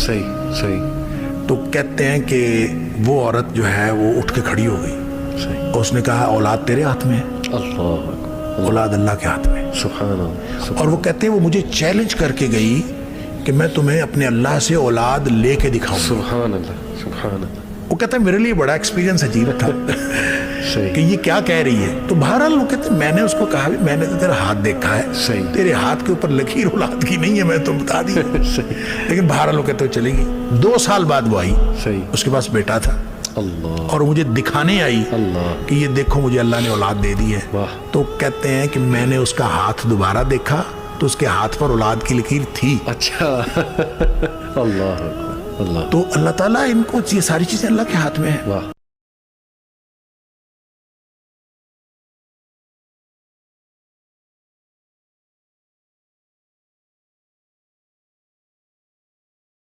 صحیح صحیح. تو کہتے ہیں کہ وہ عورت جو ہے وہ اٹھ کے کھڑی ہو گئی صحیح. اور اس نے کہا اولاد تیرے ہاتھ میں ہے, اللہ اکبر. اولاد اللہ کے ہاتھ میں ہے. سبحان اللہ. اور وہ کہتے ہیں وہ مجھے چیلنج کر کے گئی کہ میں تمہیں اپنے اللہ سے اولاد لے کے دکھاؤں گا. سبحان اللہ سبحان اللہ. وہ کہتے ہیں میرے لیے بڑا ایکسپیرینس عجیب تھا صحیح. کہ یہ کیا کہہ رہی ہے. تو بہرحال وہ کہتے ہیں میں نے اس کو کہا بھی میں نے تو تیرا ہاتھ دیکھا ہے, صحیح. تیرے ہاتھ کے اوپر لکیر اولاد کی نہیں ہے, میں تو بتا دی. صحیح. لیکن بہرحال وہ کہتے ہیں چلے گی. 2 سال بعد وہ آئی, صحیح. اس کے پاس بیٹا تھا اللہ. اور مجھے دکھانے آئی اللہ. کہ یہ دیکھو مجھے اللہ نے اولاد دے دی ہے. واہ. تو کہتے ہیں کہ میں نے اس کا ہاتھ دوبارہ دیکھا تو اس کے ہاتھ پر اولاد کی لکیر تھی. اچھا. اللہ اکبر. اللہ. تو اللہ تعالیٰ ان کو یہ ساری چیزیں اللہ کے ہاتھ میں ہیں. واہ.